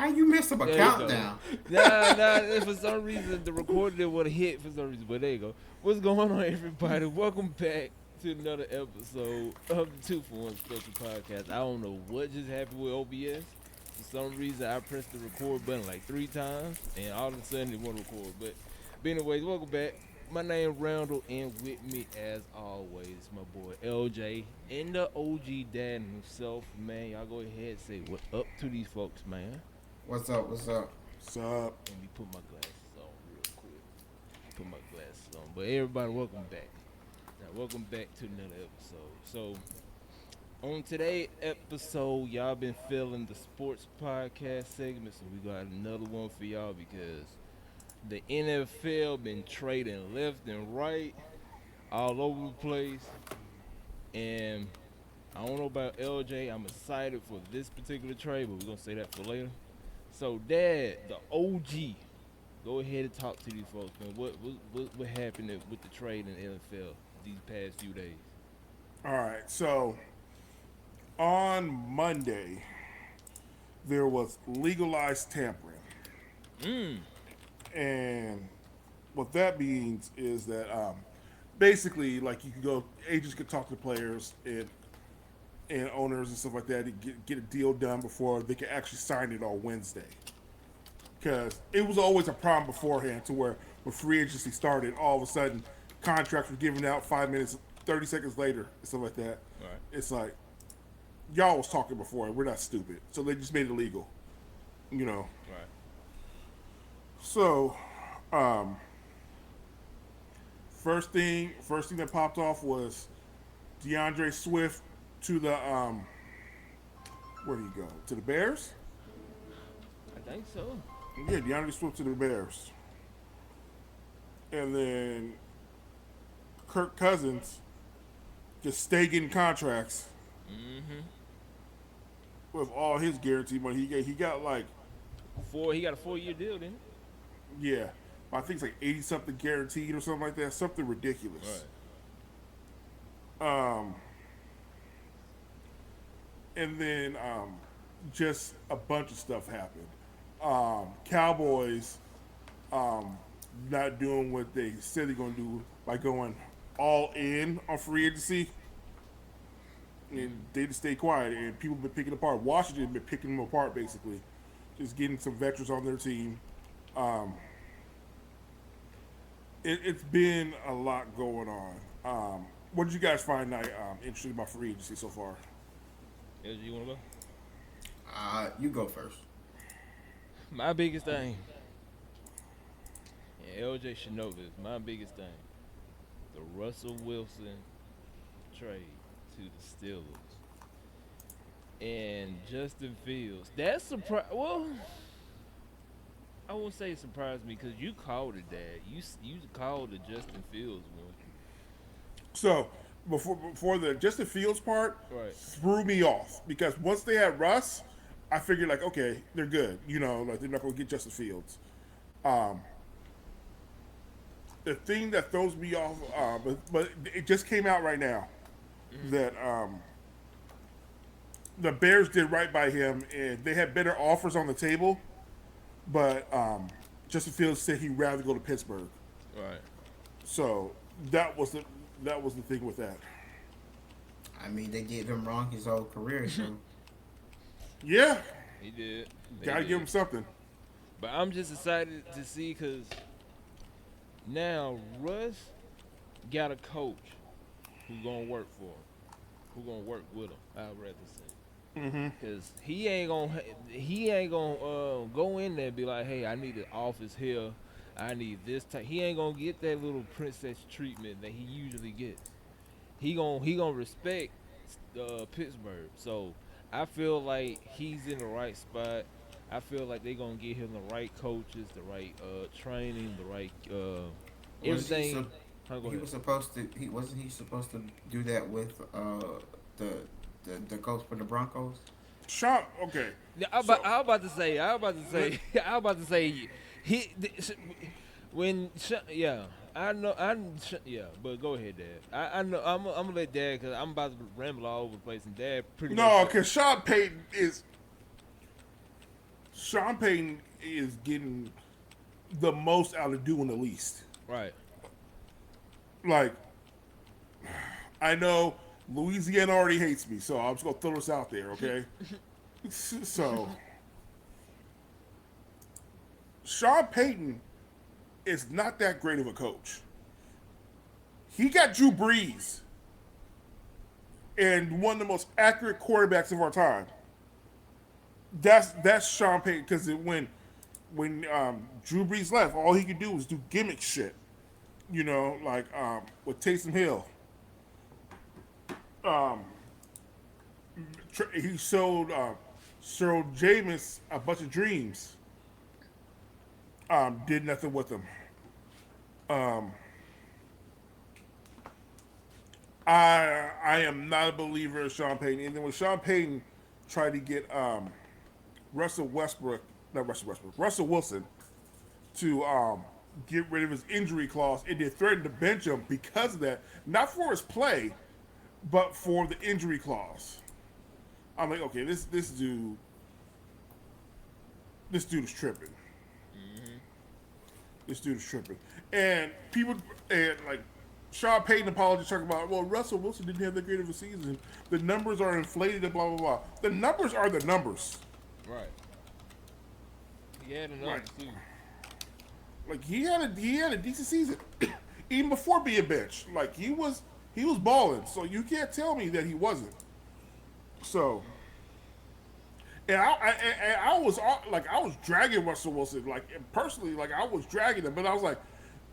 How you mess up a countdown? Nah. For some reason, the recorder didn't want to hit for some reason. But there you go. What's going on, everybody? Welcome back to another episode of the 2 for 1 Special Podcast. I don't know what just happened with OBS. For some reason, I pressed the record button like 3 times, and all of a sudden it won't record. But anyways, welcome back. My name Randall, and with me, as always, my boy LJ and the OG dad himself. Man, y'all go ahead and say what up to these folks, man. What's up? What's up? What's up? Let me put my glasses on real quick. Put my glasses on. But everybody, welcome back. Now, welcome back to another episode. So, on today's episode, y'all been feeling the sports podcast segment, so we got another one for y'all because the NFL been trading left and right, all over the place. And I don't know about LJ. I'm excited for this particular trade, but we're going to say that for later. So, Dad, the OG, go ahead and talk to these folks, man. What happened with the trade in the NFL these past few days? All right, so on Monday, there was legalized tampering. And what that means is that basically, like, you can go, agents could talk to players and owners and stuff like that to get a deal done before they can actually sign it on Wednesday. Because it was always a problem beforehand to where when free agency started, all of a sudden contracts were given out 5 minutes, 30 seconds later, and stuff like that. Right. It's like, y'all was talking before, and we're not stupid. So they just made it legal, you know. Right. So, first thing that popped off was DeAndre Swift to the where did he go? To the Bears? I think so. Yeah, DeAndre Swift to the Bears. And then Kirk Cousins just stay getting contracts with all his guaranteed money. He got like He got a 4-year deal, didn't he? yeah, I think it's like 80 something guaranteed or something like that. Something ridiculous. Right. And then just a bunch of stuff happened. Cowboys not doing what they said they're going to do by going all in on free agency. And they just stay quiet, and people have been picking apart. Washington has been picking them apart, basically. Just getting some veterans on their team. It's been a lot going on. What did you guys find interesting about free agency so far? LJ, you want to go? You go first. My biggest thing, and LJ should know this, my biggest thing, the Russell Wilson trade to the Steelers and Justin Fields. That surprised. Well, I won't say it surprised me because you called it, Dad. You called the Justin Fields one. So before the Justin Fields part, Right. threw me off because once they had Russ, I figured like, okay, they're good. You know, like they're not going to get Justin Fields. The thing that throws me off, but it just came out right now that the Bears did right by him and they had better offers on the table, but Justin Fields said he'd rather go to Pittsburgh. Right. So that was the thing with that. I mean, they gave him wrong his whole career, so Yeah, He did. gotta give him something. But I'm just excited to see because now Russ got a coach who's gonna work for him, who gonna work with him. I'd rather say, because he ain't gonna go in there and be like, hey, I need an office here, I need this type. He ain't gonna get that little princess treatment that he usually gets. He gonna respect Pittsburgh. So I feel like he's in the right spot. I feel like they're gonna get him the right coaches, the right training, the right everything. He was supposed to. Wasn't he supposed to do that with the coach for the Broncos? Sean, okay. Yeah, I was about to say, yeah. I know, yeah, but go ahead, Dad. I know, I'm gonna let Dad, because I'm about to ramble all over the place, and Dad pretty much. No, because Sean Payton is Sean Payton is getting the most out of doing the least. Right. Like, I know Louisiana already hates me, so I'm just gonna throw this out there, okay? So, Sean Payton is not that great of a coach. He got Drew Brees and one of the most accurate quarterbacks of our time. That's Sean Payton because when Drew Brees left, all he could do was do gimmick shit. You know, like with Taysom Hill. Um, he showed Cyril Jameis a bunch of dreams. Did nothing with them. Um, I am not a believer in Sean Payton. And then when Sean Payton tried to get Russell Westbrook, not Russell Westbrook, Russell Wilson to get rid of his injury clause, and they threatened to bench him because of that, not for his play, but for the injury clause. I'm like, okay, this dude is tripping. This dude is tripping. And people, and like, Sean Payton apologists talking about, well, Russell Wilson didn't have that great of a season. The numbers are inflated and blah, blah, blah. The numbers are the numbers. Right. He had enough too. Like, he had a decent season. Even before being benched. Like, he was balling. So you can't tell me that he wasn't. So, and I was dragging Russell Wilson, like, personally, like, I was dragging him, but I was like,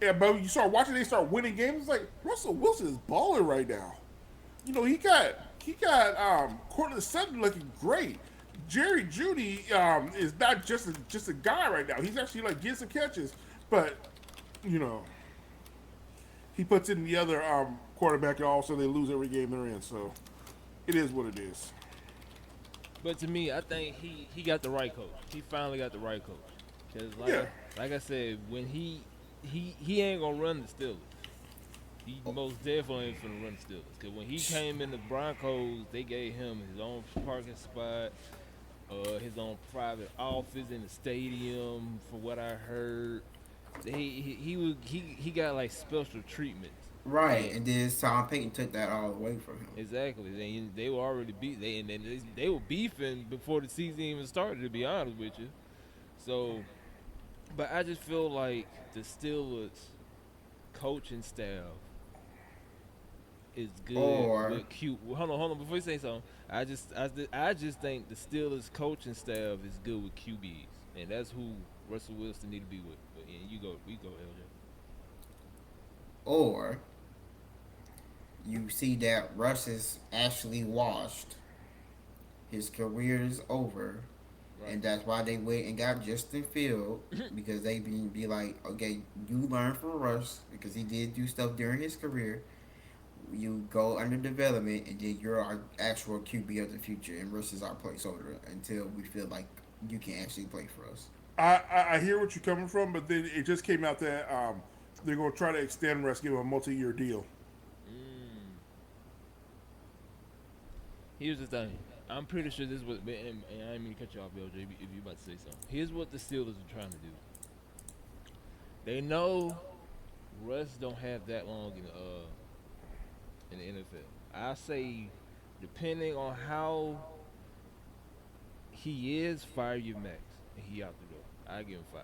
yeah, but when you start watching, they start winning games. It's like Russell Wilson is balling right now. You know, he got Cortland Sutton looking great. Jerry Judy is not just a guy right now. He's actually like getting some catches, but you know, he puts in the other quarterback, and also they lose every game they're in. So it is what it is. But to me, I think he got the right coach. He finally got the right coach. Cause like I said, when he ain't gonna run the Steelers. He most definitely ain't finna run the Steelers. Cause when he came in the Broncos, they gave him his own parking spot, his own private office in the stadium. From what I heard, he got like special treatment. Right, and then Sean Payton took that all away from him. Exactly. They were already they were beefing before the season even started. To be honest with you, so. But I just feel like the Steelers coaching staff is good with cute. Hold on. Before you say something, I just think the Steelers coaching staff is good with QBs, and that's who Russell Wilson need to be with. But yeah, we go, LJ. Or you see that Russ is actually washed. His career is over. Right. And that's why they went and got Justin Field, because they be like, okay, you learn from Russ because he did do stuff during his career. You go under development, and then you're our actual QB of the future, and Russ is our placeholder until we feel like you can actually play for us. I hear what you're coming from, but then it just came out that they're going to try to extend Russ, give him a multi-year deal. Here's the thing. I'm pretty sure this is what, and I didn't mean to cut you off, LJ, if you about to say something. Here's what the Steelers are trying to do. They know Russ don't have that long in the NFL. I say, depending on how he is, fire your max, and he out the door. I give him 5.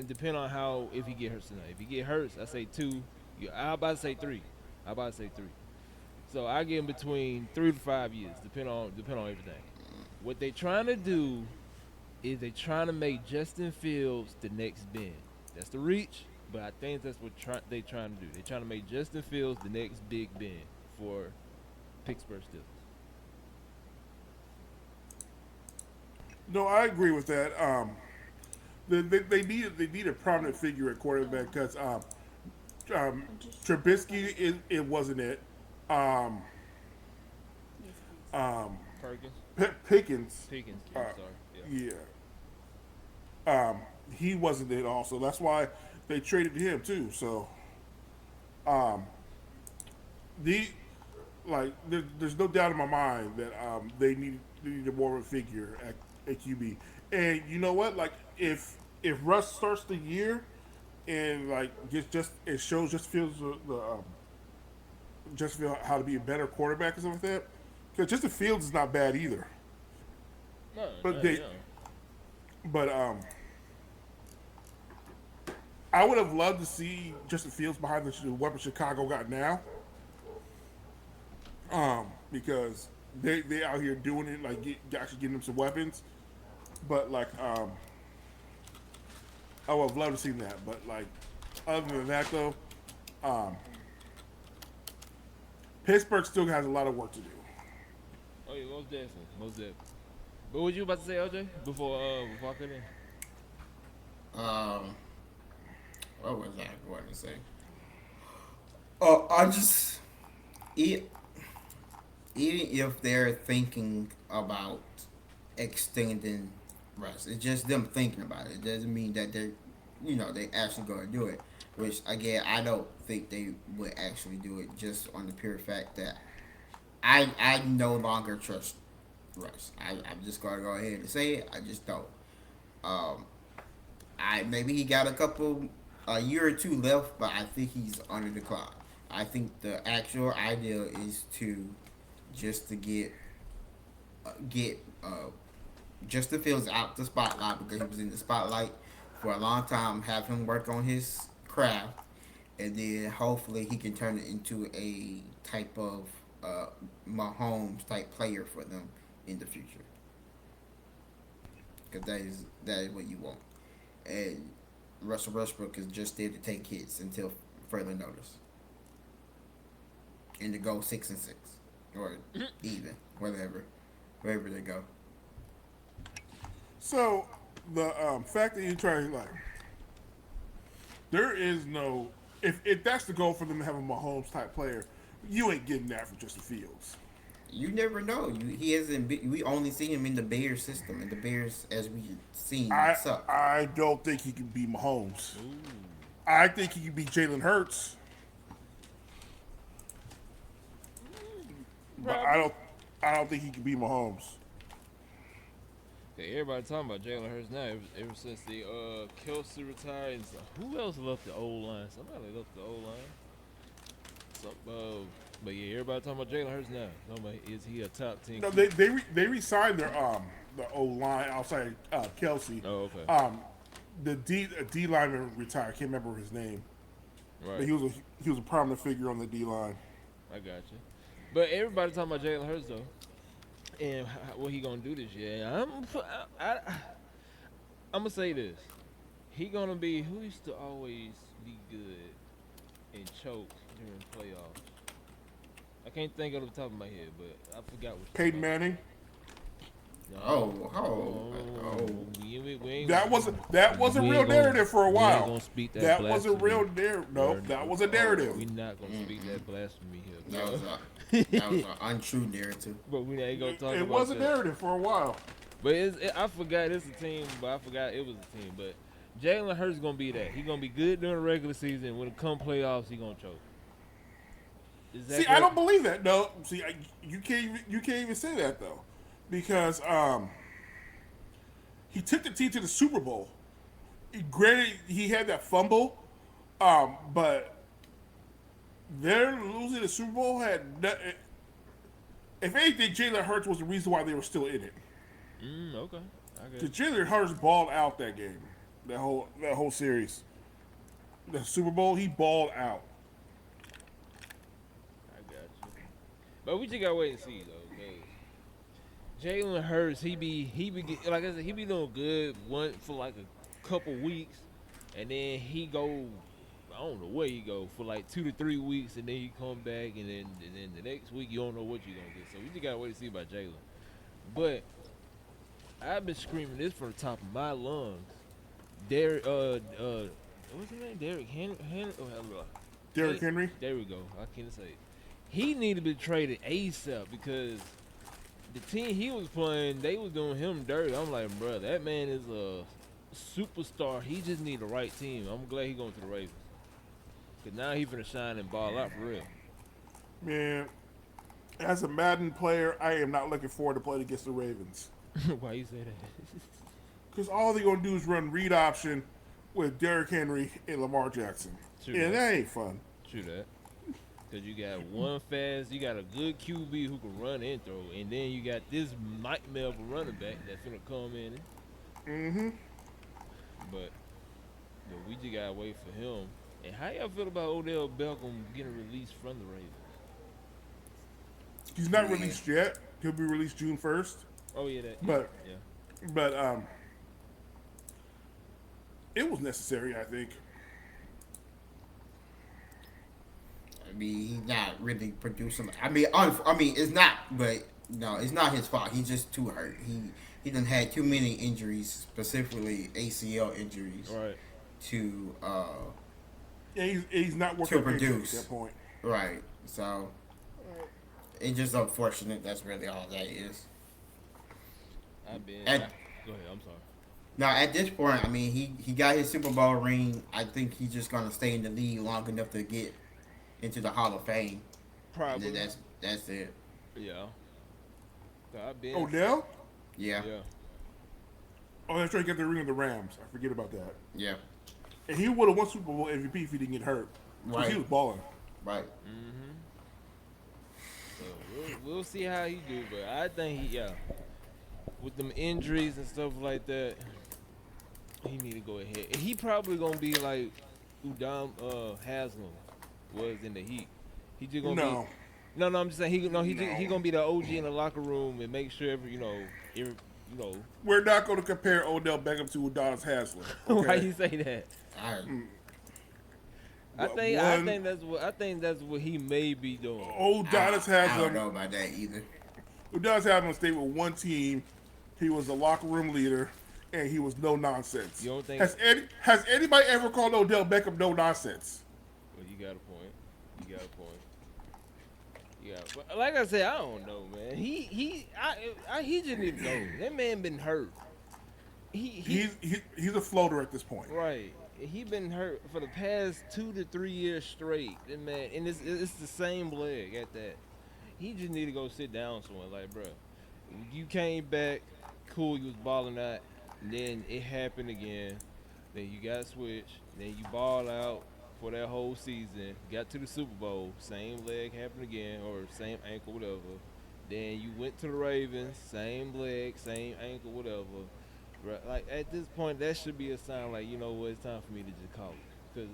Depending on how, if he get hurt tonight. If he get hurt, I say 2. I about to say 3. So I give him between 3 to 5 years, depending on everything. What they trying to do is they trying to make Justin Fields the next Ben. That's the reach, but I think that's what they trying to do. They trying to make Justin Fields the next Big Ben for Pittsburgh Steelers. No, I agree with that. They need a prominent figure at quarterback because Trubisky it wasn't it. Pickens. Sorry. Yeah. He wasn't it also. That's why they traded him too. So, there's no doubt in my mind that they need a more of a figure at QB. And you know what? Like if Russ starts the year and like just it shows just feels the just feel how to be a better quarterback and stuff like that. Because Justin Fields is not bad either. No, But no, they no. but I would have loved to see Justin Fields behind the weapon Chicago got now. Because they out here doing it like actually getting them some weapons. But like I would have loved to see that. But like other than that though, um, Pittsburgh still has a lot of work to do. Oh yeah, most definitely, most definitely. But what you about to say, LJ? Before I cut in? Um, what was I going to say? Oh, I just e- even if they're thinking about extending rest, it's just them thinking about it. It doesn't mean that they're, they actually going to do it. Which again, I don't think they would actually do it, just on the pure fact that I no longer trust Russ. I'm just going to go ahead and say it. I just don't. Um, I maybe he got a year or two left, but I think he's on the decline. I think the actual idea is to just to get Justin Fields out the spotlight because he was in the spotlight for a long time. Have him work on his craft, and then hopefully he can turn it into a type of Mahomes type player for them in the future. Because that is what you want. And Russell Westbrook is just there to take hits until further notice, and to go 6-6 or even wherever they go. So the fact that you're trying like there is no if that's the goal for them to have a Mahomes type player, you ain't getting that from Justin Fields. You never know. He hasn't. We only see him in the Bears system, and the Bears, as we seen, I suck. I don't think he can be Mahomes. Ooh. I think he can be Jalen Hurts, but I Probably. don't I don't think he can be Mahomes. Okay, everybody talking about Jalen Hurts now. Ever since the Kelsey retired, and who else left the old line? Somebody left the old line. But yeah, everybody talking about Jalen Hurts now. Nobody, is he a top 10? No, they resigned their the O line outside Kelsey. Oh, okay. The D lineman retired. I can't remember his name, but Right. he was a prominent figure on the D line. I got you. But everybody talking about Jalen Hurts though, and what he gonna do this year. I'm gonna say this. He gonna be who used to always be good and choke during playoffs. I can't think of the top of my head, but I forgot what. Peyton Manning. No, we ain't That was a we real ain't gonna- narrative for a we ain't while. gonna speak That was a blasphemy. real narrative. No, Or- that was a narrative. We not gonna speak that blasphemy here. That bro. was an untrue narrative. But we ain't gonna talk It about was a that. narrative for a while. But I forgot it's a team, but I forgot it was a team. But Jalen Hurts gonna be that. He gonna be good during the regular season. When it come playoffs, he gonna choke. Is that See, I don't believe that. No, see, you can't even say that though, because he took the team to the Super Bowl. Granted, he had that fumble, but their losing the Super Bowl if anything, Jalen Hurts was the reason why they were still in it. Okay. I Because guess. Jalen Hurts balled out that game, that whole series. The Super Bowl, he balled out. I got you. But we just gotta wait and see though. Jalen Hurts, like I said, he be doing good for like a couple weeks, and then he go. I don't know where he go for like 2 to 3 weeks, and then he come back, and then the next week you don't know what you gonna get. So we just gotta wait to see about Jalen. But I've been screaming this from the top of my lungs. Derek, what's his name? Derek Henry. Derrick Henry. There we go. I can't say it. He needed to be traded ASAP because the team he was playing, they was doing him dirty. I'm like, bro, that man is a superstar. He just need the right team. I'm glad he going to the Ravens. Cause now he finna shine and ball out for real. Man, as a Madden player, I am not looking forward to playing against the Ravens. Why you say that? Because all they're gonna do is run read option with Derrick Henry and Lamar Jackson, True and that. that ain't fun. True that. Because you got one fast, you got a good QB who can run and throw, and then you got this nightmare of a running back that's gonna come in. Mm-hmm. But we just gotta wait for him. And how y'all feel about Odell Beckham getting released from the Ravens? He's not Man. released yet. He'll be released June 1st. Oh yeah, that. But Yeah. but it was necessary, I think. I mean, he's not really producing. I mean, it's not, but no, it's not his fault. He's just too hurt. He done had too many injuries, specifically ACL injuries, Right. to Yeah, he's not to working at produce. that point. Right. So it's just unfortunate. That's really all that is. I've been. At, Go ahead. I'm sorry. Now at this point, I mean, he got his Super Bowl ring. I think he's just gonna stay in the league long enough to get into the Hall of Fame. And Probably. then that's it. Yeah. I've been. Odell? Yeah. Yeah. Oh, that's right. He got the ring of the Rams. I forget about that. Yeah. And he would have won Super Bowl MVP if he didn't get hurt. Because he Right. was balling. Right. Mm-hmm. So we'll see how he do, but I think with them injuries and stuff like that, he need to go ahead. And he probably gonna be like Udom Haslam was in the Heat. He just gonna No. be. No, I'm just saying he gonna be the OG in the locker room and make sure every. We're not going to compare Odell Beckham to Adonis Haslam. Why Okay? you say that? I, I But think that's what he may be doing. Adonis I don't Haslam. know about that either. Adonis Haslam stayed with one team. He was a locker room leader, and he was no nonsense. You don't think? Has anybody ever called Odell Beckham no nonsense? Well, you got a point. Yeah, but like I said, I don't know, man. He just need to go. That man been hurt. He's a floater at this point. Right. He been hurt for the past 2 to 3 years straight. That man, and it's the same leg at that. He just need to go sit down somewhere. Like, bro, you came back, cool. You was balling out, and then it happened again. Then you got switched. Then you ball out for that whole season. Got to the Super Bowl, same leg happened again, or same ankle, whatever. Then you went to the Ravens, same leg, same ankle, whatever. Right, like at this point, that should be a sign. Like, you know what, it's time for me to just call it.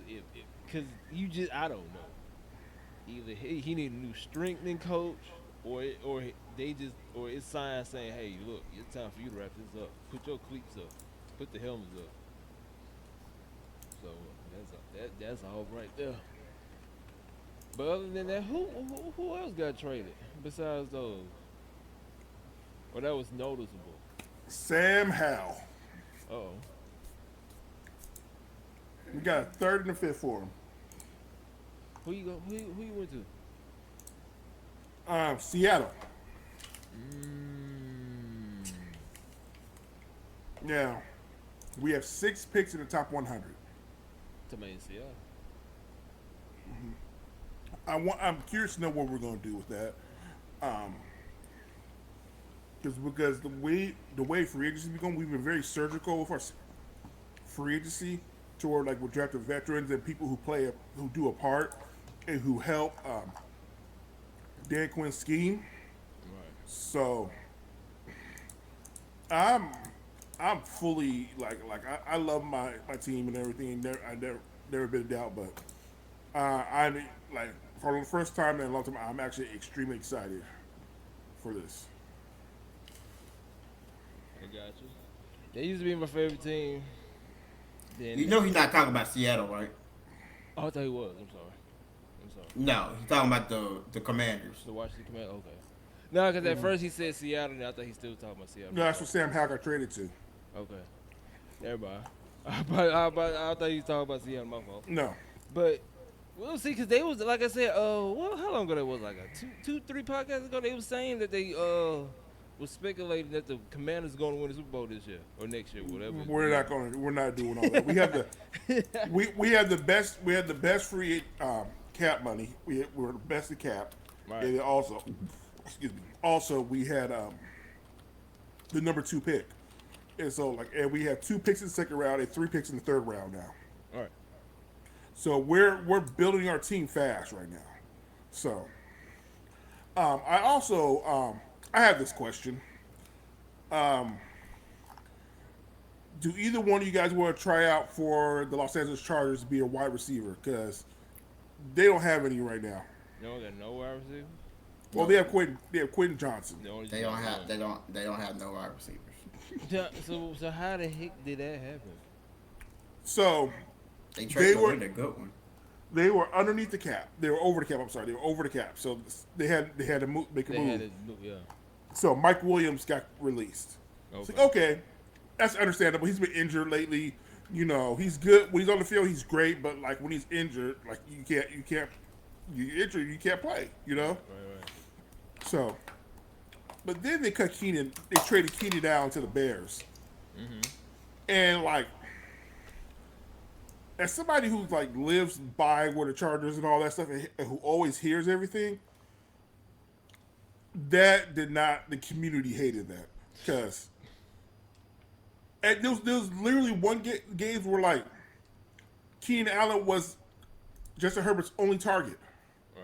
Because you just, I don't know. Either he need a new strengthening coach, or it's signs saying, hey, look, it's time for you to wrap this up. Put your cleats up, put the helmets up. So that's all right there. But other than that, who else got traded besides those? Well, that was noticeable. Sam Howell. Oh, We got a third and a fifth for him. who you went to? Seattle. Now, we have 6 picks in the top 100. Tomato Seattle. I'm curious to know what we're going to do with that. Because the way free agency is going, we've been very surgical with our free agency toward like we're drafting veterans and people who do a part and who help Dan Quinn's scheme. Right. So I'm fully like I love my team and everything. I never been in doubt, but I'm like for the first time in a long time, I'm actually extremely excited for this. I got you. They used to be my favorite team. Then You know he's not talking about Seattle, right? Oh, I thought he was. I'm sorry. No, he's talking about the Commanders. The Washington Commanders. Okay. No, because at first he said Seattle, and I thought he still was talking about Seattle. No, that's what Sam Howell got traded to. Okay. Everybody. I thought he was talking about Seattle. My fault. No, But we'll see, because they was, like I said, well, how long ago that was? Like a 3 podcasts ago, they was saying that they was speculating that the Commanders going to win the Super Bowl this year or next year, whatever. we're not doing all that. We have we have the best free cap money. We're the best at cap. Right. And also we had the number 2 pick. And so like, and we have 2 picks in the second round and 3 picks in the third round now. All right. So we're building our team fast right now. So I also I have this question. Um, do either one of you guys want to try out for the Los Angeles Chargers to be a wide receiver? Because they don't have any right now. No, got no wide receiver. Well, No, they have Quentin Johnson. The only they got don't have. one. They don't have no wide receivers. So how the heck did that happen? So They they traded were away a good one. they were underneath the cap. They were over the cap. I'm sorry, they were over the cap. So they had to make a They move. had it. Yeah. So Mike Williams got released. It's Okay. like, okay, that's understandable. He's been injured lately. You know, he's good when he's on the field. He's great, but like when he's injured, like you injured, you can't play. You know. Right. So, but then they cut Keenan. They traded Keenan down to the Bears, and like, as somebody who like lives by where the Chargers and all that stuff, and who always hears everything, that did not. The community hated that because. And there was literally one game where like Keenan Allen was Justin Herbert's only target. Right.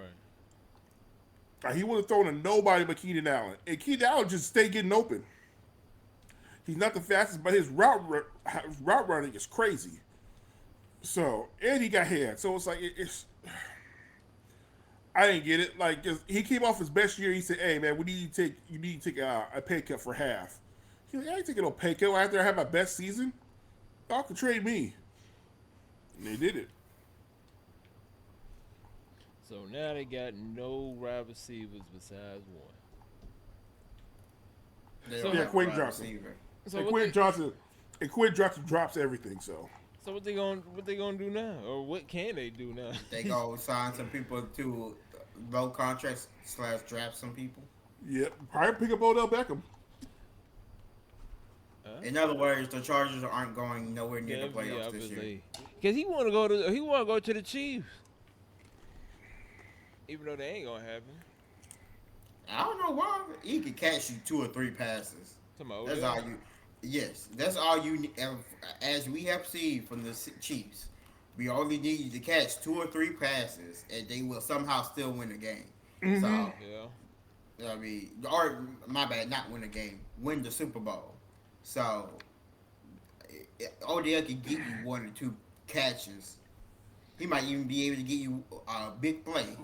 Like, he would have thrown to nobody but Keenan Allen, and Keenan Allen just stayed getting open. He's not the fastest, but his route running is crazy. So, and he got hands, so it's like it's. I didn't get it. Like, 'cause he came off his best year. He said, "Hey man, you need to take a pay cut for half." He's like, "I ain't taking no pay cut after I have my best season. Y'all can trade me." And they did it. So now they got no wide receivers besides one. They So- don't Yeah, have a Quentin wide Johnson. receiver. So And what Quentin they, Johnson, drops everything. So so what they gonna do now, or what can they do now? They go sign some people to low contracts / draft some people. yeah, probably pick up Odell Beckham. In other words, the Chargers aren't going nowhere near the playoffs this year. obviously. Cause he want to go to the Chiefs, even though they ain't gonna happen. I don't know why. He could catch you 2 or 3 passes. Come on, That's all you. Yes, that's all you need. As we have seen from the Chiefs, we only need you to catch 2 or 3 passes, and they will somehow still win the game. So, Yeah. I mean, or my bad, not win the game, win the Super Bowl. So, Odell can get you 1 or 2 catches. He might even be able to get you a big play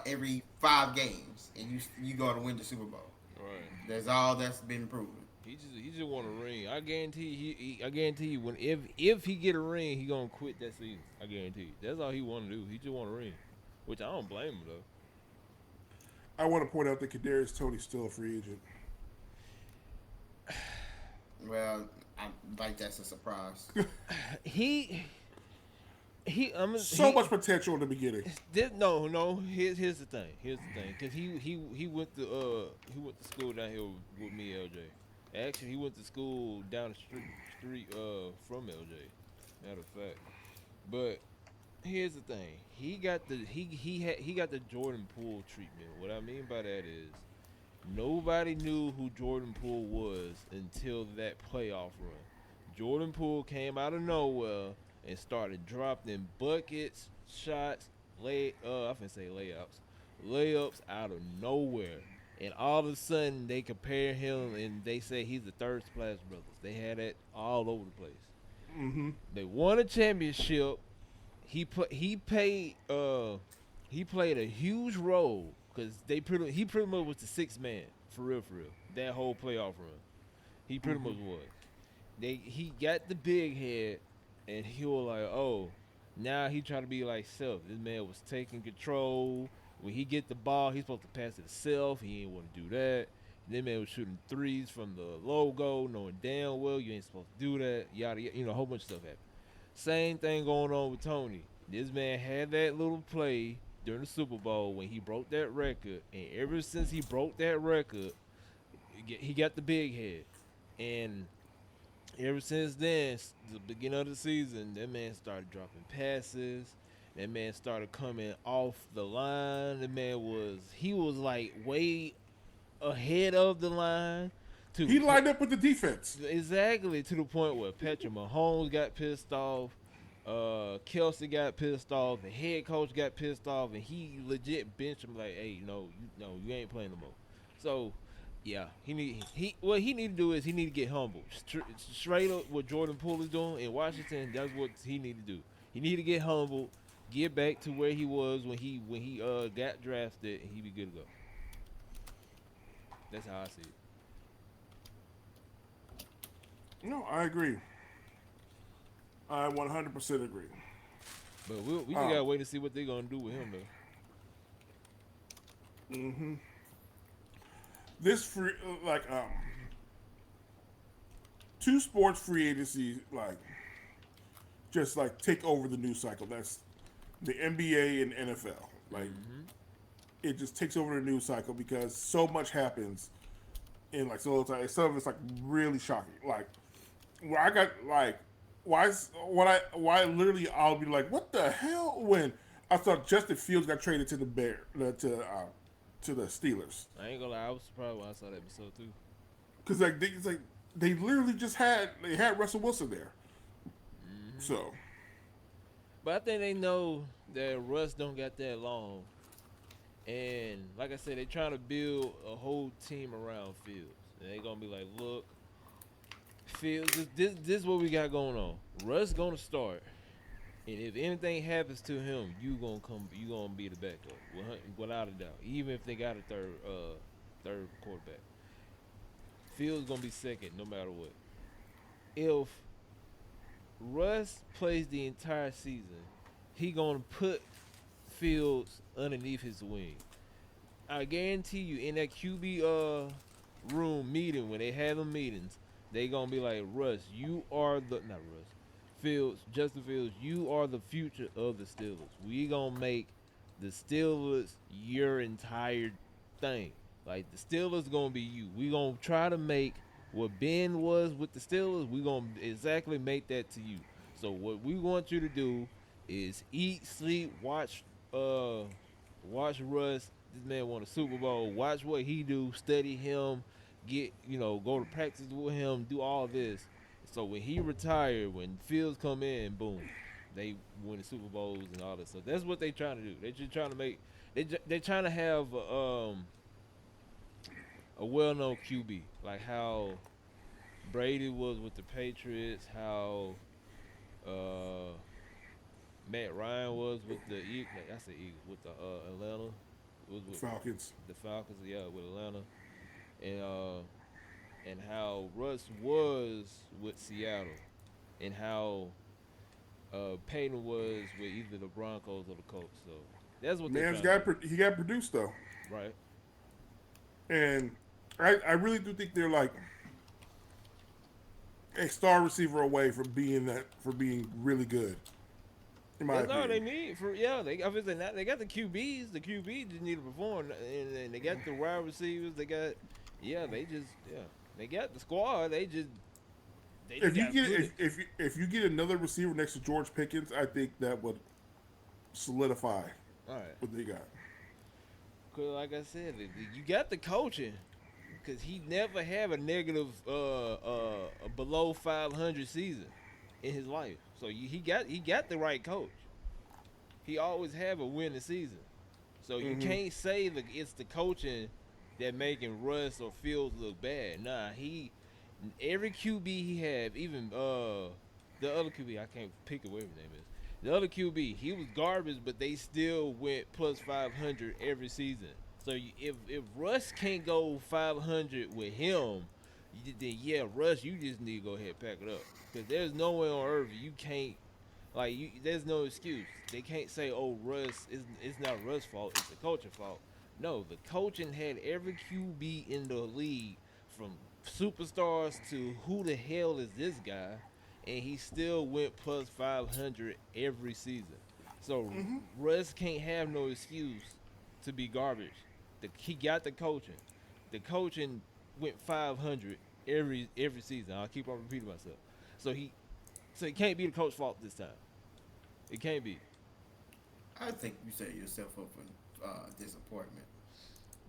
every 5 games, and you go to win the Super Bowl. Right. That's all that's been proven. He just want a ring. I guarantee I guarantee you when if he get a ring, he gonna quit that season. I guarantee you. That's all he want to do. He just want a ring, which I don't blame him though. I want to point out that Kadarius Toney's still a free agent. Well, I like that's a surprise. He So much potential in the beginning. No. Here's the thing. Cause he went to school down here with me, LJ. Actually, he went to school down the street from LJ. Matter of fact, but here's the thing. He got the Jordan Poole treatment. What I mean by that is nobody knew who Jordan Poole was until that playoff run. Jordan Poole came out of nowhere and started dropping buckets, shots, layups out of nowhere. And all of a sudden, they compare him and they say he's the third Splash Brothers. They had that all over the place. Mm-hmm. They won a championship. He played a huge role because he pretty much was the 6th man for real. That whole playoff run, he pretty much was. He got the big head, and he was like, oh, now he trying to be like Self. This man was taking control. When he get the ball, he's supposed to pass it to Self. He ain't want to do that. That man was shooting threes from the logo, knowing damn well you ain't supposed to do that. Yada, a whole bunch of stuff happened. Same thing going on with Tony. This man had that little play during the Super Bowl when he broke that record, and ever since he broke that record, he got the big head. And ever since then, the beginning of the season, that man started dropping passes. That man started coming off the line. He was like way ahead of the line to the He point. lined up with the defense. Exactly, to the point where Patrick Mahomes got pissed off, Kelsey got pissed off, the head coach got pissed off, and he legit benched him like, "Hey, you ain't playing no more." So, yeah, he what he need to do is he need to get humble. Straight up, what Jordan Poole is doing in Washington, that's what he need to do. He need to get humble, get back to where he was when he got drafted, and he be good to go. That's how I see it. No, I agree. I 100% agree. But we just Um, gotta wait to see what they're gonna do with him though. this free like two sports free agencies like just like take over the news cycle. That's the NBA and NFL. Like it just takes over the news cycle because so much happens in like so little time. Some of it's like really shocking. Like where I got like why literally I'll be like, what the hell when I thought Justin Fields got traded to the to the Steelers. I ain't gonna lie, I was surprised when I saw that episode too. Because like they literally just had Russell Wilson there. So But I think they know that Russ don't got that long, and like I said, they trying to build a whole team around Fields. And they gonna be like, look, Fields, this is what we got going on. Russ gonna start, and if anything happens to him, you gonna be the backup without a doubt. Even if they got a third quarterback, Fields gonna be second no matter what. If Russ plays the entire season, he gonna put Fields underneath his wing. I guarantee you, in that QB room meeting when they have them meetings, they gonna be like, Russ, you are the not Russ, Fields, Justin Fields, you are the future of the Steelers. We gonna make the Steelers your entire thing. Like the Steelers gonna be you. We gonna try to make what Ben was with the Steelers. We gonna exactly make that to you. So what we want you to do is eat, sleep, watch Russ. This man won a Super Bowl. Watch what he do. Study him. Go to practice with him. Do all this. So when he retired, when Fields come in, boom, they win the Super Bowls and all that stuff. That's what they trying to do. They just trying to make. They trying to have a well-known QB, like how Brady was with the Patriots, how Matt Ryan was with the I say Eagles with the Atlanta, was with Falcons. the Falcons, yeah, with Atlanta, and how Russ was with Seattle, and how Peyton was with either the Broncos or the Colts. So that's what they're trying to do, He got produced though, right? and I really do think they're like a star receiver away from being really good. In my That's all they opinion. need for They obviously not, they got the QBs. The QB just need to perform, and they got the wide receivers. They got they got the squad. They just If you got get good. if you get another receiver next to George Pickens, I think that would solidify All right, what they got. cause like I said, you got the coaching, cause he never have a negative a below 500 season in his life. So he got the right coach. He always have a winning season. So you can't say that it's the coaching that making Russ or Fields look bad. Nah, every QB he have, even the other QB, I can't pick away what his name is. The other QB, he was garbage, but they still went plus 500 every season. So if Russ can't go 500 with him, then yeah, Russ, you just need to go ahead and pack it up. Because there's no way on earth you can't, there's no excuse. They can't say, oh, Russ, it's not Russ' fault, it's the coaching fault. No, the coaching had every QB in the league from superstars to who the hell is this guy, and he still went plus 500 every season. So Russ can't have no excuse to be garbage. He got the coaching. The coaching went 500 every season. I'll keep on repeating myself. So it can't be the coach's fault this time. It can't be. I think you set yourself up for disappointment.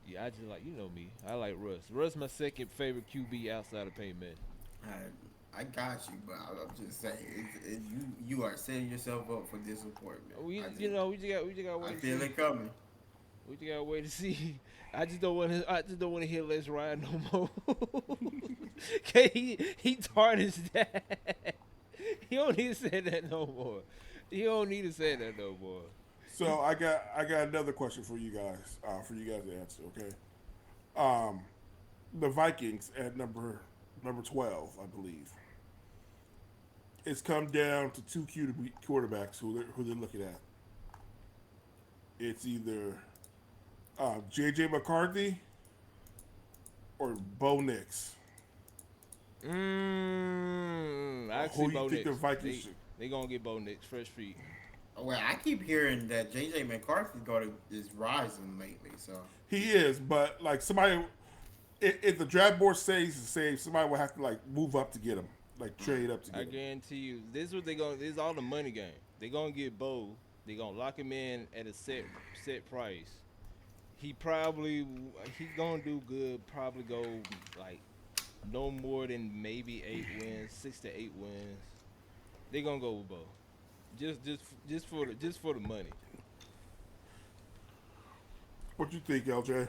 Yeah, I just like me. I like Russ. Russ my second favorite QB outside of Peyton Manning. I got you, but I'm just saying, you are setting yourself up for disappointment. We we just got to I wait to feel see. it coming. We just gotta wait to see. I just don't want to hear Let's Ride no more. Okay, he tarnished that. He don't need to say that no more. He don't need to say that no more. So He I got another question for you guys to answer. Okay, um, the Vikings at number 12, I believe. It's come down to two quarterbacks who they're looking at. It's either J.J. McCarthy or Bo Nix. I see Who you Bo think the Nix. Vikings They should? they gonna get Bo Nix fresh feet. Well, I keep hearing that JJ McCarthy is rising lately. So He is, but like somebody, if the draft board says the same, somebody will have to like move up to get him, like trade up to I get him. guarantee you, this is what they going. This is all the money game. They gonna get Bo. They gonna lock him in at a set price. He gonna do good. Probably go like no more than maybe 8 wins, 6 to 8 wins. They gonna go with Bo. Just for the money. What you think, LJ?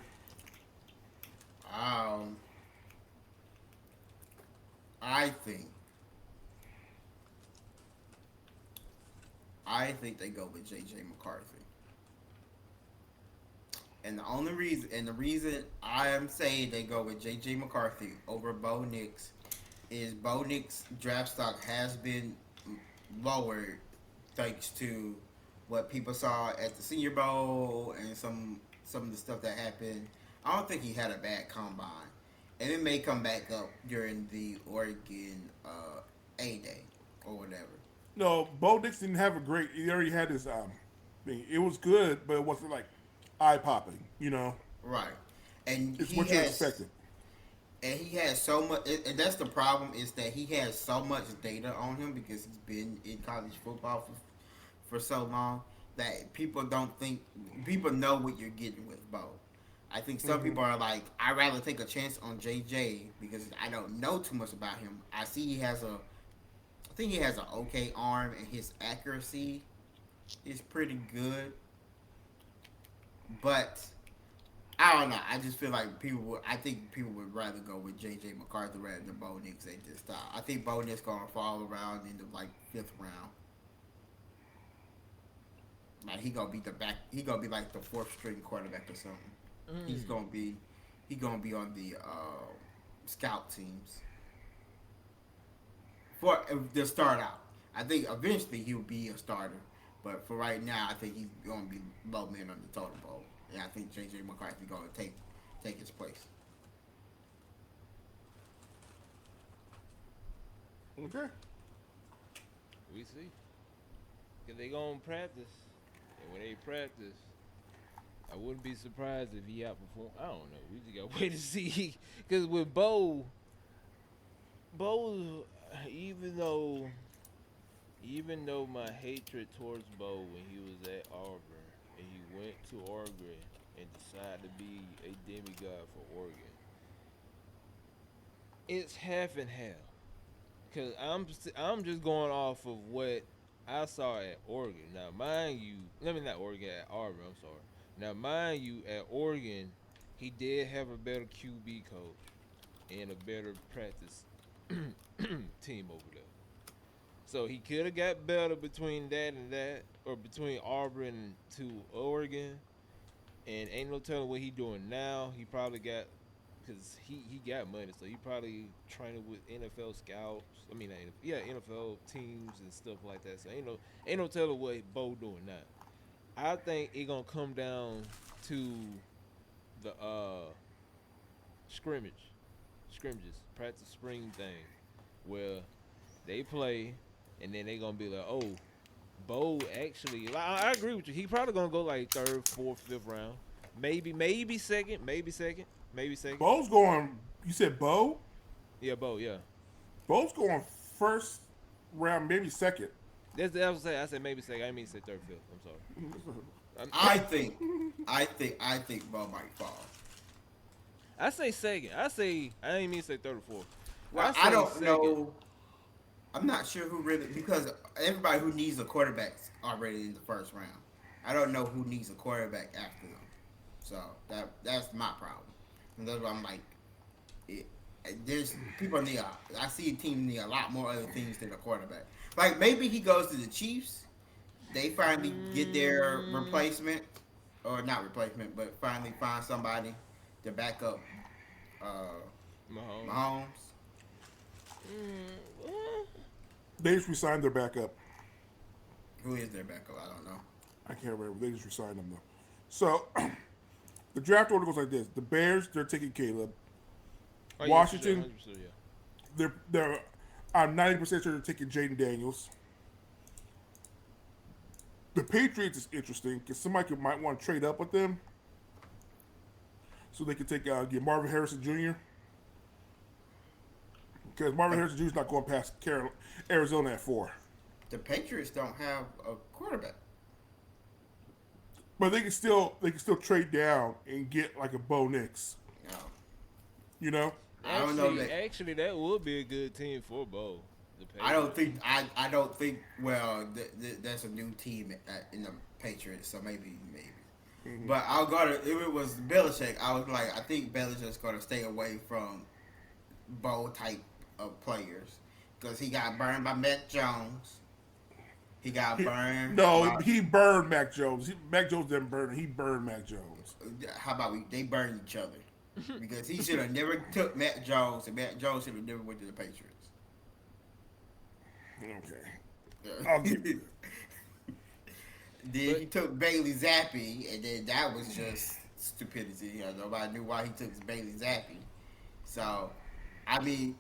um, I think they go with JJ McCarthy. And the reason I am saying they go with JJ McCarthy over Bo Nix is Bo Nix draft stock has been lowered thanks to what people saw at the Senior Bowl and some of the stuff that happened. I don't think he had a bad combine, and it may come back up during the Oregon A Day or whatever. No, Bo Nix didn't have a great. He already had his thing. It was good, but it wasn't like eye popping. You know, Right, and it's he what you has expected. and he has so much, and that's the problem is that he has so much data on him because he's been in college football for so long that people know what you're getting with Bo. I think some Hmm. people are like, I'd rather take a chance on JJ because I don't know too much about him. I think he has an okay arm and his accuracy is pretty good, but I don't know. I just feel like I think people would rather go with J.J. McCarthy rather than Bo Nix at this time. I think Bo Nix gonna fall around in the like fifth round. Like he gonna be the back. He gonna be like the fourth string quarterback or something. He's Mm. gonna be he gonna be on the scout teams for to start out. I think eventually he'll be a starter, but for right now, I think he's gonna be low man on the totem pole. And I think J.J. McCarthy gonna take his place. Okay. We see. Cause they gonna practice, and when they practice, I wouldn't be surprised if he outperformed. I don't know. We just gotta wait to see. Cause with Bo, even though my hatred towards Bo when he was at Auburn and he went to Oregon and decided to be a demigod for Oregon, it's half and half. Cause I'm just going off of what I saw at Oregon. Now, mind you, let me not Oregon at Auburn. I'm sorry. Now, mind you, at Oregon, he did have a better QB coach and a better practice team over there. So he could have got better between that and that, or between Auburn to Oregon. And ain't no telling what he doing now. He probably got because he got money, so he probably training with NFL scouts. I mean, not NFL, yeah, NFL teams and stuff like that. So ain't no telling what Bo doing now. I think it gonna come down to the scrimmage, scrimmages, practice spring thing, where they play, and then they gonna be like, oh, Bo actually. Like, I agree with you. He probably gonna go like third, fourth, fifth round, maybe second, maybe second. Bo's going. You said Bo. Yeah, Bo. Yeah, Bo's going first round, maybe second. that's what I said. I said maybe second. I didn't mean to say third, fifth. I'm sorry. I think, I think Bo might fall. I say second. I didn't mean to say third or fourth. Well, I I say don't second. know. I'm not sure who really because everybody who needs a quarterback's already in the first round. I don't know who needs a quarterback after them. So that's my problem. And that's why I'm like, it, there's people need. I see a team need a lot more other things than a quarterback. Like maybe he goes to the Chiefs. They finally get their Mm, replacement, or not replacement, but finally find somebody to back up uh, Mahomes. Mahomes. Well, They just resigned their backup. Who is their backup? I don't know. I can't remember. They just resigned them though. So the draft order goes like this: the Bears, they're taking Caleb. oh yeah, for sure, Washington, 100%. Yeah. they're I'm 90% sure they're taking Jaden Daniels. The Patriots is interesting because somebody might want to trade up with them so they can take get Marvin Harrison Jr. Because Marvin The, Harrison Jr. is not going past Arizona at 4. the Patriots don't have a quarterback. But they can still trade down and get like a Bo Nix. No, You know, I don't know that. Actually, that would be a good team for Bo, the I don't Patriots. think. I don't think. Well, that's a new team in the Patriots, so maybe. But I'll go to if it was Belichick. I was like, I think Belichick's going to stay away from bowl type of players because he got burned by Matt Jones. He got burned no, by. he burned Mac Jones. Mac Jones didn't burn him. He burned Mac Jones. How about we? They burned each other because he should have never took Matt Jones, and Matt Jones should have never went to the Patriots. Okay, I'll Yeah. give you Then he But took Bailey Zappi, and then that was just stupidity. You know, nobody knew why he took Bailey Zappi. So, I mean,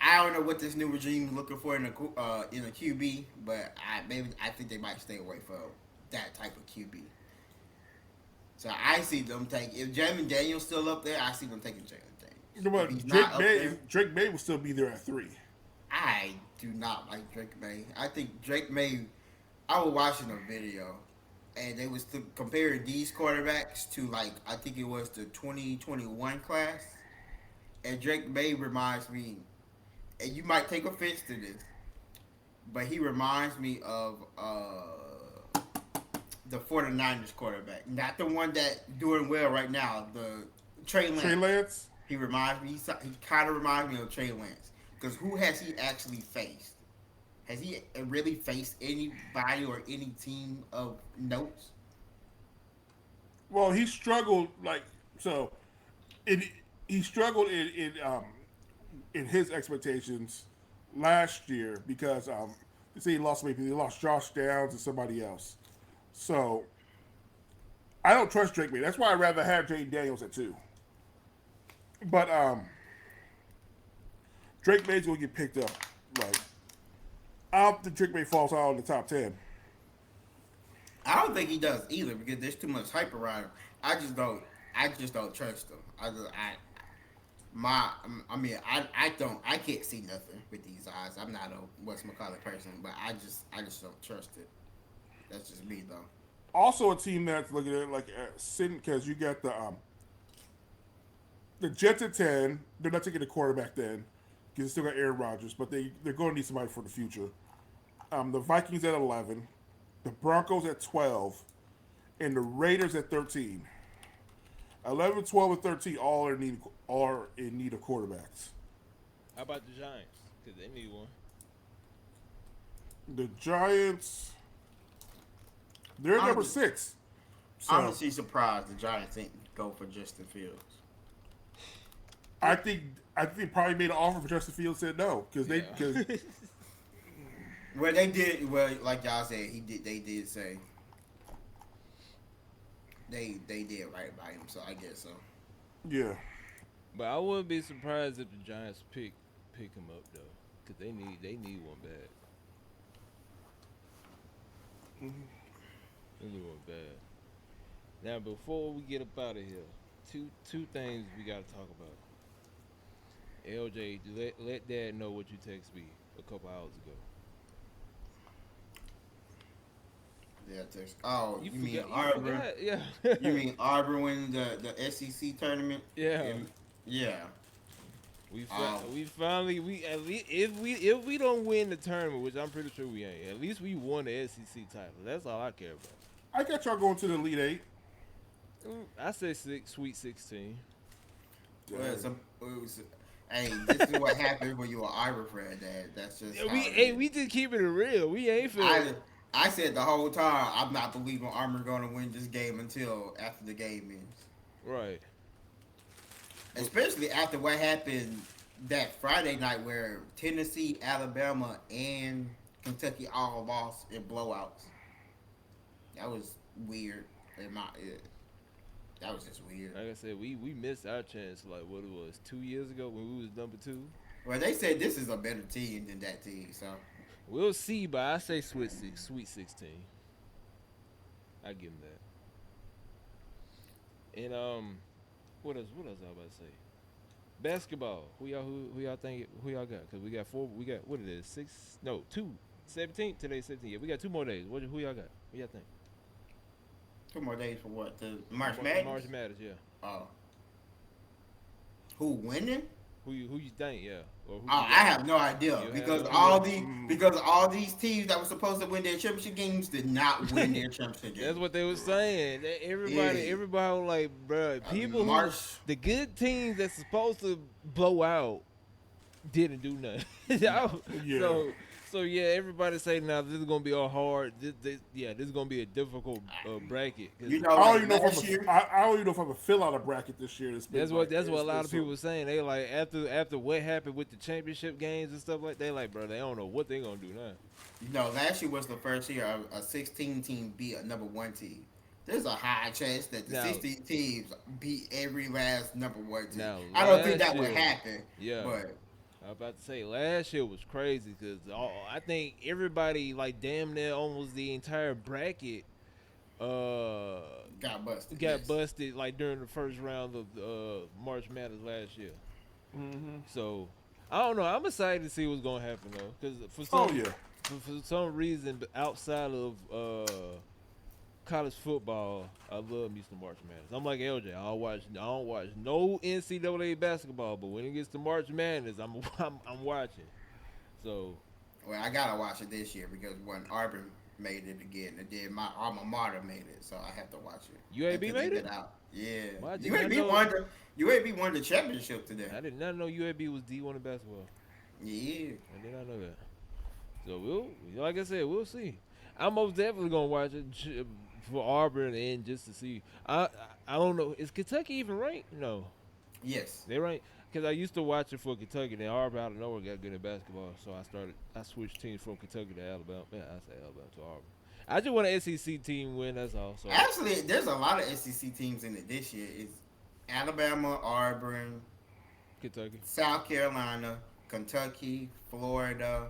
I don't know what this new regime is looking for in a QB, but I think they might stay away from that type of QB. So I see them take if Jamin Daniel's still up there, I see them taking Jamin You Daniels. know If what? he's not up there, Drake May will still be there at 3. I do not like Drake May. I think Drake May. I was watching a video, and they was comparing these quarterbacks to like I think it was the 2021 class, and Drake May reminds me, and you might take offense to this, but he reminds me of the 49ers quarterback, not the one that doing well right now, the Trey Trey Lance. Lance. He reminds me. He kind of reminds me of Trey Lance because who has he actually faced? Has he really faced anybody or any team of notes? Well, he struggled like so. It he struggled in his expectations last year because they say he lost Josh Downs and somebody else. So I don't trust Drake May. That's why I'd rather have Jay Daniels at 2. But Drake May's gonna get picked up. Like I don't think Drake May falls out in the top 10. I don't think he does either because there's too much hype around him. I just don't. I just don't trust him. My. I mean, I don't. I can't see nothing with these eyes. I'm not a what's McCullough person, but I just don't trust it. That's just me though. Also, a team that's looking at it like sitting because you got the Jets at 10. They're not taking a quarterback then because they still got Aaron Rodgers, but they're going to need somebody for the future. The Vikings at 11, the Broncos at 12, and the Raiders at 13. 11, 12, and 13 all in need of quarterbacks. how about the Giants? Because they need one. The Giants, they're I'm number 6. So honestly surprised the Giants didn't go for Justin Fields. I think they probably made an offer for Justin Fields, said no because they Yeah. because Well, they did. Well, like y'all said, he did. They did say they did right by him. So I guess so. yeah. But I wouldn't be surprised if the Giants pick him up though, because they need one bad. They need one bad. Now before we get up out of here, two things we gotta talk about. LJ, let Dad know what you text me a couple hours ago. Yeah, oh, You you mean forgot? You Arbor? forgot? Yeah. You mean Arbor winning the SEC tournament? Yeah. Yeah. Um, We finally we at least if we don't win the tournament, which I'm pretty sure we ain't, at least we won the SEC title. That's all I care about. I got y'all going to the Elite Eight. I say Sweet 16. well, Dang. some, it was, hey, this is what happens when you're an Arbor fan, Dad. That's just Yeah, how it we is. just keeping it real. We ain't feel I I said the whole time I'm not believing Arbor gonna win this game until after the game ends. right. But Especially after what happened that Friday night where Tennessee, Alabama, and Kentucky all lost in blowouts. That was weird. That was just weird. like I said, we missed our chance like what it was 2 years ago when we was number 2. Well, they said this is a better team than that team, so We'll see, but I say Sweet 16. I give them that. And what else? What else I about to say? Basketball. Who y'all think? Who y'all got? Cause we got 4. We got what it is? 6? No, 2. 17. Today's 17. Yeah, we got 2 more days. Who y'all got? Who y'all think? 2 more days for what? The March Madness? March Matters. Yeah. Oh. Who winning? Who you think? Yeah. Or who Oh, you I got? have no idea You because have all these teams that were supposed to win their championship games did not win their championship games. That's what they were saying. Everybody was like, bruh, people who March. the good teams that's supposed to blow out didn't do nothing. Y'all- Yeah. so yeah, everybody say now this is gonna be a hard. This is gonna be a difficult bracket. 'Cause You know, I don't like even know if last I'm. year. I don't even know if I'm gonna fill out a bracket this year. that's what a lot of people were saying. They like after what happened with the championship games and stuff like they like, bro, they don't know what they gonna do now. You know, last year was the first year a 16 team beat a number 1 team. There's a high chance that the Now- 16 teams beat every last number 1 team. Now, I don't think last that would year- happen. Yeah. But I was about to say last year was crazy because I think everybody like damn near almost the entire bracket got busted. got yes. busted like during the first round of March Madness last year. Mm-hmm. So I don't know. I'm excited to see what's gonna happen though, because Oh yeah. for some reason outside of college football, I love me some March Madness. I'm like LJ. I don't watch no NCAA basketball, but when it gets to March Madness, I'm watching. So Well, I gotta watch it this year because when Auburn made it again, and then my alma mater made it, so I have to watch it. UAB After they made get it? out. Yeah. Well, I did not UAB know- won the championship today. I did not know UAB was D1 in basketball. Yeah. I did not know that. So like I said, we'll see. I'm most definitely gonna watch it for Auburn and just to see. I don't know. Is Kentucky even ranked? No, Yes. they ranked because I used to watch it for Kentucky. Then Auburn out of nowhere got good at basketball, so I switched teams from Kentucky to Alabama. Yeah, I say Alabama to Auburn. I just want an SEC team win. That's all. So Actually, there's a lot of SEC teams in it this year. It's Alabama, Auburn, Kentucky. South Carolina, Kentucky, Florida,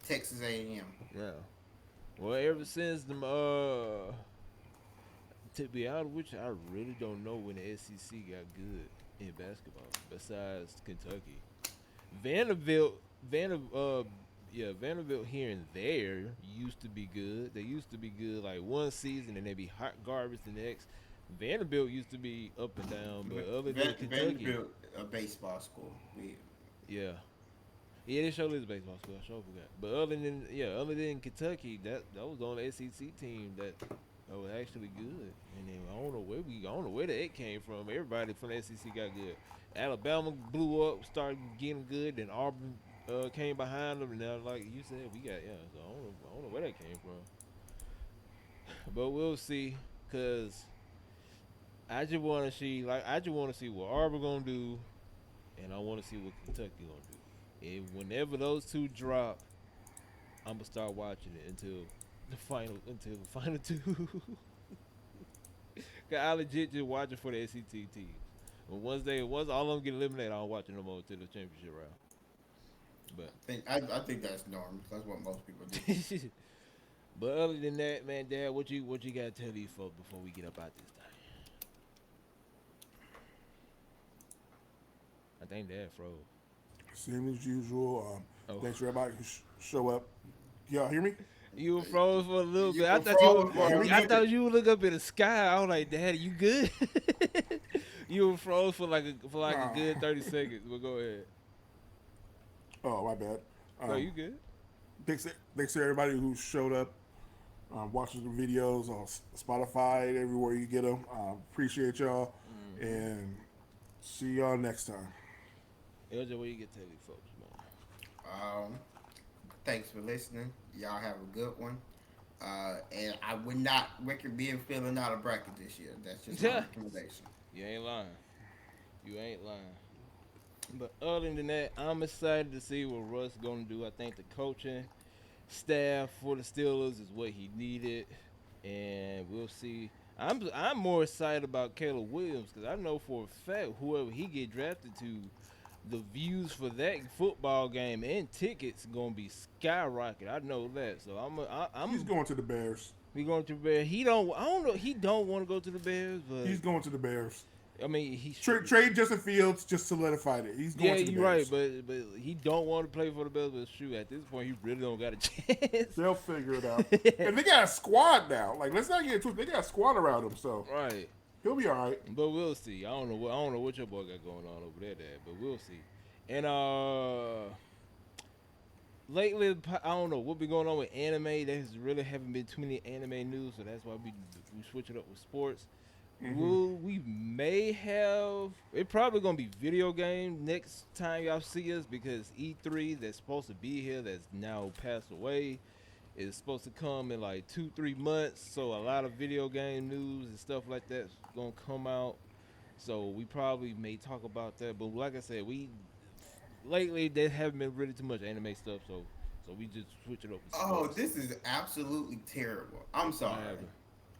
Texas A&M. Yeah. Well, ever since them to be honest with you, I really don't know when the SEC got good in basketball besides Kentucky. Vanderbilt here and there used to be good. They used to be good like one season and they be hot garbage the next. Vanderbilt used to be up and down, but other than Kentucky, Vanderbilt, a baseball school. yeah. Yeah, they showed this baseball school. I sure forgot. But other than Kentucky, that was the only SEC team that was actually good. And then I don't know where the it came from. Everybody from the SEC got good. Alabama blew up, started getting good. Then Auburn came behind them, and now like you said, we got So I don't know where that came from. But we'll see, cause I just want to see what Auburn gonna do, and I want to see what Kentucky gonna do. And whenever those two drop, I'm gonna start watching it until the final two. 'Cause I legit just watching for the SEC teams. But once all of them get eliminated, I don't watch it no more until the championship round. But I think that's normal. That's what most people do. but other than that, man, Dad, what you gotta tell these folks before we get up out this thing? I think Dad froze. Same as usual. Oh. Thanks for everybody who show up. Y'all hear me? You were froze for a little You bit. I were thought you frozen would. for a Yeah, we I get thought it. you would look up in the sky. I was like, Daddy, you good? You were froze for like a Nah. good 30 seconds. But go ahead. Oh, my bad. No, Um, you good? thanks to everybody who showed up, watching the videos on Spotify, everywhere you get them. Appreciate y'all, Mm-hmm. and see y'all next time. LJ, where you get tell these folks, Um, thanks for listening. Y'all have a good one. And I would not recommend filling out a bracket this year. That's just my man? recommendation. You ain't lying. You ain't lying. But other than that, I'm excited to see what Russ gonna do. I think the coaching staff for the Steelers is what he needed, and we'll see. I'm more excited about Caleb Williams because I know for a fact whoever he get drafted to, the views for that football game and tickets gonna be skyrocket. I know that. So He's I'm going to the Bears. we going to Bears. He don't. I don't know. He don't want to go to the Bears, but He's going to the Bears. I mean he should. Trade Justin Fields just solidified it. He's Yeah, going to the you're right, Bears. but he don't want to play for the Bears. But shoot, at this point, he really don't got a chance. They'll figure it out. And they got a squad now. Like, let's not get into it. They got a squad around him, so Right, he'll be all right. but we'll see. I don't know what your boy got going on over there, Dad. But we'll see. And lately, I don't know what be going on with anime. There's really haven't been too many anime news, so that's why we switch it up with sports. We may have it probably gonna be video game next time y'all see us because E3 that's supposed to be here that's now passed away is supposed to come in like 2-3 months. So a lot of video game news and stuff like that's gonna come out. So we probably may talk about that. But like I said, we lately there haven't been really too much anime stuff. So we just switch it up with Oh, sports. this is absolutely terrible. I'm What sorry. happened?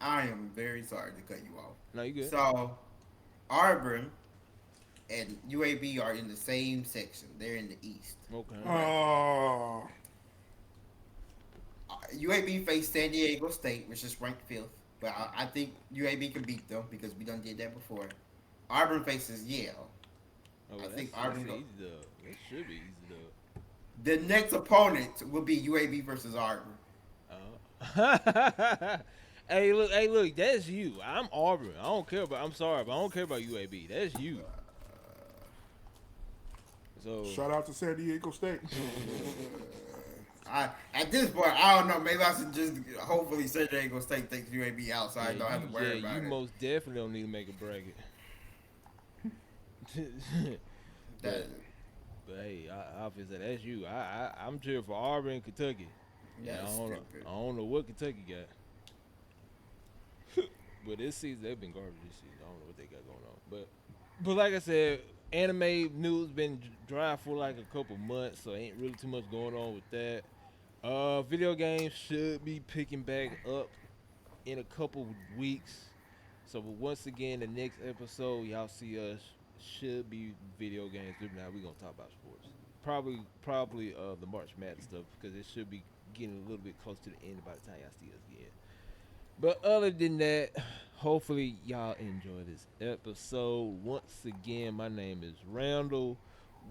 I am very sorry to cut you off. No, you good? So, Auburn and UAB are in the same section. They're in the East. Okay. Oh, UAB faced San Diego State, which is ranked fifth. But I think UAB can beat them because we done did that before. Auburn faces Yale. Oh, I think that's Auburn. easy dub. That should be easy dub. The next opponent will be UAB versus Auburn. Hey, look, that's you. I'm Auburn. I don't care about. I'm sorry, but I don't care about UAB. That's you. So shout out to San Diego State. At this point, I don't know. Maybe I should just hopefully San Diego State takes UAB out, so I don't have to worry about you it. most definitely don't need to make a bracket. That, But hey, obviously that's you. I'm cheering for Auburn, Kentucky. yeah, I that's don't know. stupid. I don't know what Kentucky got. But this season they've been garbage this season. I don't know what they got going on. But like I said, anime news been dry for like a couple months, so ain't really too much going on with that. Video games should be picking back up in a couple weeks. So but once again, the next episode y'all see us should be video games. Now we gonna talk about sports. Probably the March Madness stuff because it should be getting a little bit close to the end by the time y'all see us again. But other than that, hopefully y'all enjoy this episode. Once again, my name is Randall.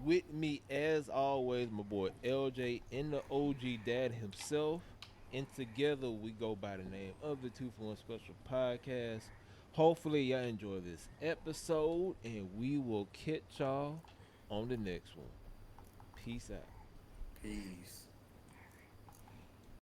With me, as always, my boy LJ and the OG dad himself. And together we go by the name of the 2 for 1 Special Podcast. Hopefully y'all enjoy this episode, and we will catch y'all on the next one. Peace out. Peace.